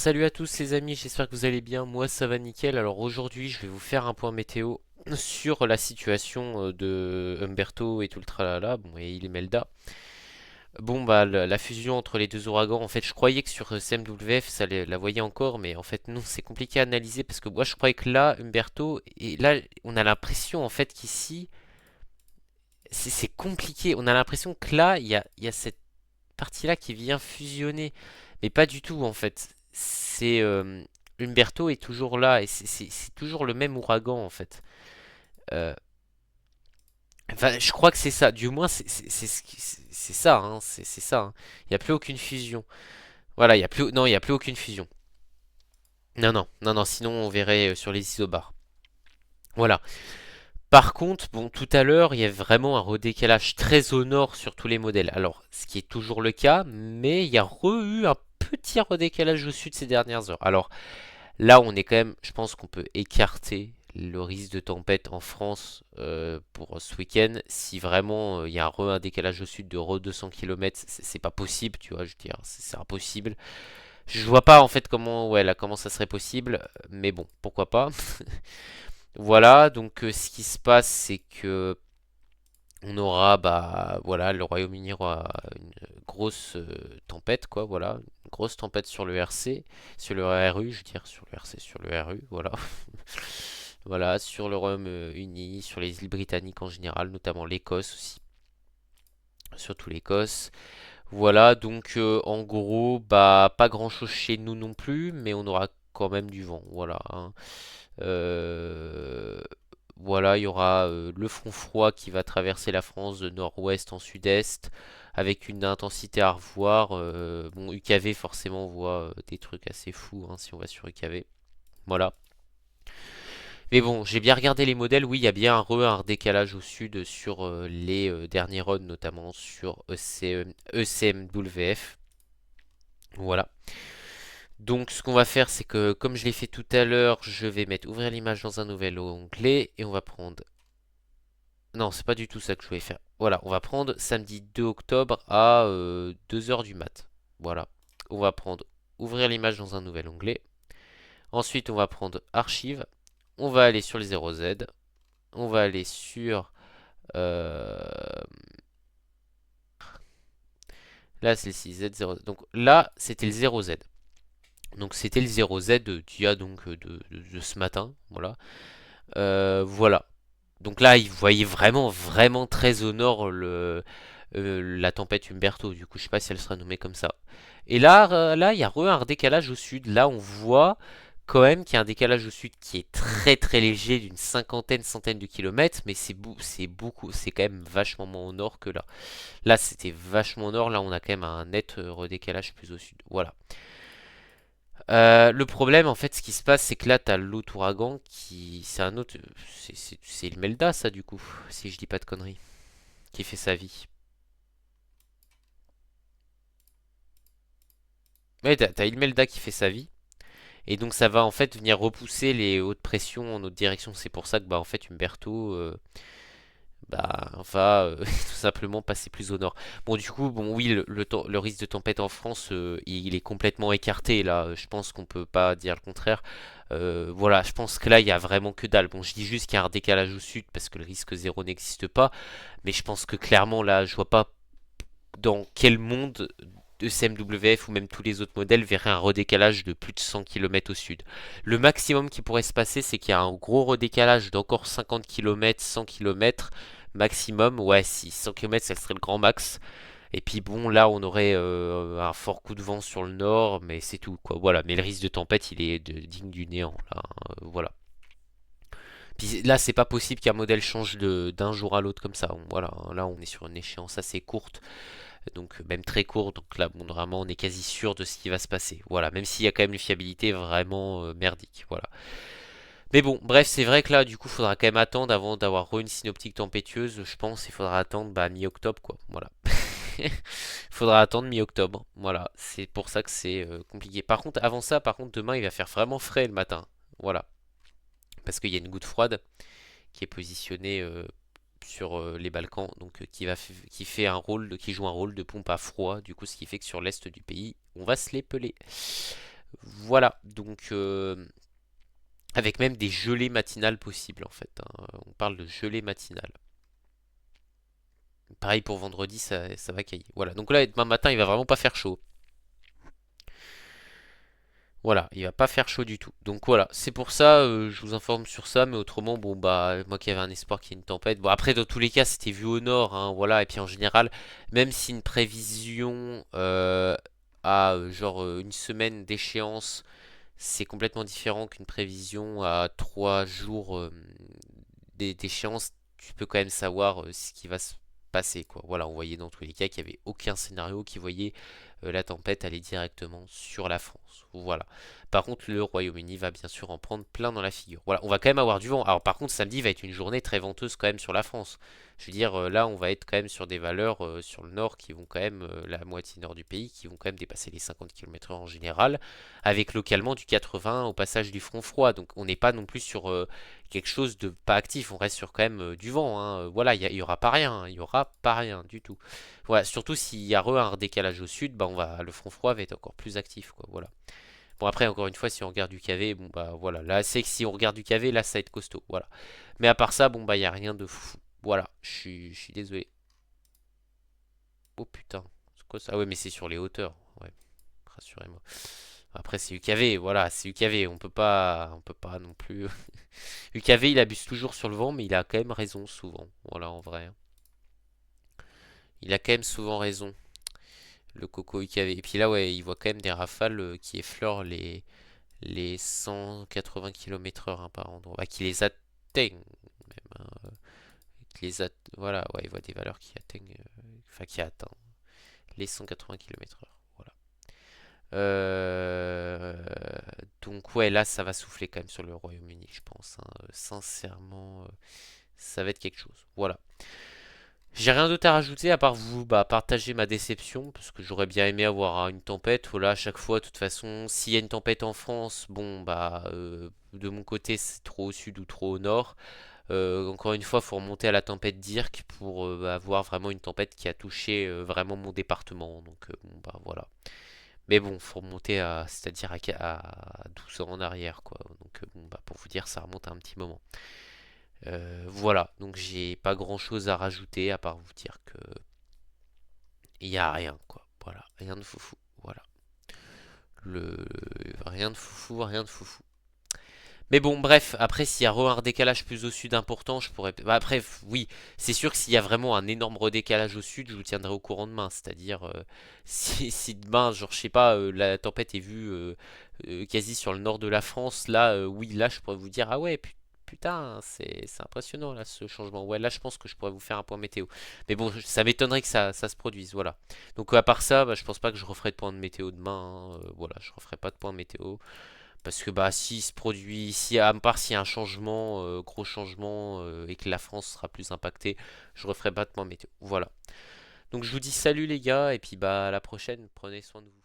Salut à tous les amis, j'espère que vous allez bien, moi ça va nickel. Alors aujourd'hui je vais vous faire un point météo sur la situation de Humberto et tout le tralala, bon et Imelda. Bon bah la fusion entre les deux ouragans, en fait je croyais que sur CMWF ça la voyait encore, mais en fait non, c'est compliqué à analyser parce que moi je croyais que là Humberto, et là on a l'impression en fait qu'ici c'est compliqué, on a l'impression que là il y a cette partie-là qui vient fusionner. Mais pas du tout en fait. C'est Umberto est toujours là et c'est toujours le même ouragan en fait. Euh, enfin, je crois que c'est ça. Du moins, c'est ça. Hein, c'est ça. Hein. Il n'y a plus aucune fusion. Voilà, il y a plus. Non, il y a plus aucune fusion. Non, non, non, non. Sinon, on verrait sur les isobars. Voilà. Par contre, bon, tout à l'heure, il y a vraiment un redécalage très au nord sur tous les modèles. Alors, ce qui est toujours le cas, mais il y a eu un petit redécalage au sud ces dernières heures. Alors, là, on est quand même, je pense qu'on peut écarter le risque de tempête en France pour ce week-end. Si vraiment il y a un décalage au sud de 200 km, c'est pas possible, tu vois, je veux dire, c'est impossible. Je vois pas en fait comment, ouais, là, comment ça serait possible, mais bon, pourquoi pas. Voilà, donc ce qui se passe, c'est que on aura, bah, voilà, le Royaume-Uni aura une grosse tempête, quoi, voilà, une grosse tempête sur le RC, sur le RU, je veux dire, sur le RC, sur le RU, voilà. Voilà, sur le Royaume-Uni, sur les îles britanniques en général, notamment l'Écosse aussi, surtout l'Écosse. Voilà, donc en gros, bah, pas grand-chose chez nous non plus, mais on aura quand même du vent, voilà. Hein. Euh, Voilà, il y aura le front froid qui va traverser la France de nord-ouest en sud-est, avec une intensité à revoir. Bon, UKV, forcément, on voit des trucs assez fous hein, si on va sur UKV. Voilà. Mais bon, j'ai bien regardé les modèles. Oui, il y a bien un décalage au sud sur les derniers runs, notamment sur ECMWF. Voilà. Donc, ce qu'on va faire, c'est que, comme je l'ai fait tout à l'heure, je vais mettre ouvrir l'image dans un nouvel onglet et on va prendre. Non, c'est pas du tout ça que je voulais faire. Voilà, on va prendre samedi 2 octobre à 2 heures du mat. Voilà. On va prendre ouvrir l'image dans un nouvel onglet. Ensuite, on va prendre archive. On va aller sur les 0Z. On va aller sur... euh, là, c'est le 6Z0. Donc là, c'était le 0Z. Donc c'était le 0Z d'il y a donc de ce matin. Voilà. Voilà. Donc là, vous voyez vraiment, vraiment très au nord la tempête Umberto. Du coup, je sais pas si elle sera nommée comme ça. Et là, là, il y a un décalage au sud. Là, on voit quand même qu'il y a un décalage au sud qui est très très léger d'une cinquantaine, centaine de kilomètres, mais c'est beaucoup, c'est quand même vachement moins au nord que là. Là, c'était vachement au nord. Là, on a quand même un net redécalage plus au sud. Voilà. Le problème, en fait, ce qui se passe, c'est que là, t'as l'autre ouragan qui. C'est un autre. C'est le Melda, ça, du coup, si je dis pas de conneries, qui fait sa vie. Ouais, t'as Imelda qui fait sa vie. Et donc, ça va en fait venir repousser les hautes pressions en notre direction. C'est pour ça que, bah, en fait, Umberto. Bah, va tout simplement passer plus au nord. Bon, du coup, bon, oui, le risque de tempête en France, il est complètement écarté. Là, je pense qu'on peut pas dire le contraire. Voilà, je pense que là, il y a vraiment que dalle. Bon, je dis juste qu'il y a un décalage au sud parce que le risque zéro n'existe pas. Mais je pense que clairement, là, je vois pas dans quel monde de CMWF ou même tous les autres modèles verraient un redécalage de plus de 100 km au sud. Le maximum qui pourrait se passer, c'est qu'il y a un gros redécalage d'encore 50 km, 100 km maximum. Ouais, si 100 km, ça serait le grand max. Et puis bon, là, on aurait un fort coup de vent sur le nord, mais c'est tout, quoi. Voilà, mais le risque de tempête, il est digne du néant, là. Voilà. Puis là, c'est pas possible qu'un modèle change d'un jour à l'autre comme ça. Voilà, là, on est sur une échéance assez courte donc même très court, donc là bon, vraiment on est quasi sûr de ce qui va se passer. Voilà, même s'il y a quand même une fiabilité vraiment merdique. Voilà. Mais bon, bref, c'est vrai que là du coup il faudra quand même attendre avant d'avoir une synoptique tempétueuse, je pense il faudra attendre bah, mi-octobre quoi. Voilà. Il faudra attendre mi-octobre. Voilà, c'est pour ça que c'est compliqué. Par contre, avant ça, par contre, demain il va faire vraiment frais le matin. Voilà. Parce qu'il y a une goutte froide qui est positionnée sur les Balkans, donc qui fait un rôle, qui joue un rôle de pompe à froid, du coup ce qui fait que sur l'est du pays, on va se les peler. Voilà, donc avec même des gelées matinales possibles en fait, hein. On parle de gelée matinale. Pareil pour vendredi, ça va cailler. Voilà, donc là, demain matin, il va vraiment pas faire chaud. Voilà, il va pas faire chaud du tout. Donc voilà, c'est pour ça, je vous informe sur ça, mais autrement, bon bah, moi qui avais un espoir qu'il y ait une tempête. Bon après, dans tous les cas, c'était vu au nord, hein, voilà, et puis en général, même si une prévision a genre une semaine d'échéance, c'est complètement différent qu'une prévision à 3 jours d'échéance, tu peux quand même savoir ce qui va se passer, quoi. Voilà, on voyait dans tous les cas qu'il n'y avait aucun scénario qui voyait la tempête aller directement sur la France. Voilà. Par contre, le Royaume-Uni va bien sûr en prendre plein dans la figure. Voilà, on va quand même avoir du vent. Alors par contre, samedi va être une journée très venteuse quand même sur la France. Je veux dire, là, on va être quand même sur des valeurs sur le nord qui vont quand même, la moitié nord du pays, qui vont quand même dépasser les 50 km/h en général, avec localement du 80 au passage du front froid. Donc on n'est pas non plus sur quelque chose de pas actif, on reste sur quand même du vent, hein. Voilà, il y aura pas rien, hein. Il y aura pas rien du tout. Voilà, surtout s'il y a un décalage au sud, bah le front froid va être encore plus actif, quoi. Voilà. Bon après encore une fois si on regarde du KV, bon bah voilà, là c'est que si on regarde du KV, là ça va être costaud, voilà. Mais à part ça, bon bah il y a rien de fou. Voilà, je suis désolé. Oh putain, c'est quoi ça? Ah ouais mais c'est sur les hauteurs, ouais, rassurez-moi. Après c'est UKV, voilà, c'est UKV, on peut pas non plus. UKV il abuse toujours sur le vent, mais il a quand même raison souvent. Voilà en vrai, hein. Il a quand même souvent raison, le Coco UKV. Et puis là ouais, il voit quand même des rafales qui effleurent les 180 km/h hein, par endroit. Bah, qui les atteignent même, hein. Voilà, ouais, il voit des valeurs qui atteignent, enfin qui atteignent les 180 km/h. Voilà. Euh, Donc ouais, là ça va souffler quand même sur le Royaume-Uni, je pense, hein. Sincèrement, ça va être quelque chose. Voilà. J'ai rien d'autre à rajouter à part vous partager ma déception parce que j'aurais bien aimé avoir une tempête. Voilà, à chaque fois, de toute façon, s'il y a une tempête en France, bon de mon côté c'est trop au sud ou trop au nord. Encore une fois, faut remonter à la tempête Dirk pour voir vraiment une tempête qui a touché vraiment mon département. Donc bon bah voilà. Mais bon, faut remonter c'est-à-dire à 12 ans en arrière quoi. Donc bon bah pour vous dire, ça remonte à un petit moment. Voilà, donc j'ai pas grand chose à rajouter à part vous dire que il y a rien quoi. Voilà, rien de foufou. Voilà, le rien de foufou, rien de foufou. Mais bon, bref, après, s'il y a un redécalage plus au sud important, je pourrais. Bah, après, oui, c'est sûr que s'il y a vraiment un énorme redécalage au sud, je vous tiendrai au courant demain. C'est-à-dire, si demain, genre, je sais pas, la tempête est vue quasi sur le nord de la France, là, oui, là, je pourrais vous dire, ah ouais, putain, c'est impressionnant, là, ce changement. Ouais, là, je pense que je pourrais vous faire un point météo. Mais bon, ça m'étonnerait que ça se produise, voilà. Donc, à part ça, bah, je pense pas que je referai de point de météo demain, hein. Voilà, je referai pas de point météo. Parce que bah si se produit, si à part s'il y a un changement, gros changement, et que la France sera plus impactée, je referai pas de point météo. Voilà. Donc je vous dis salut les gars, et puis bah à la prochaine, prenez soin de vous.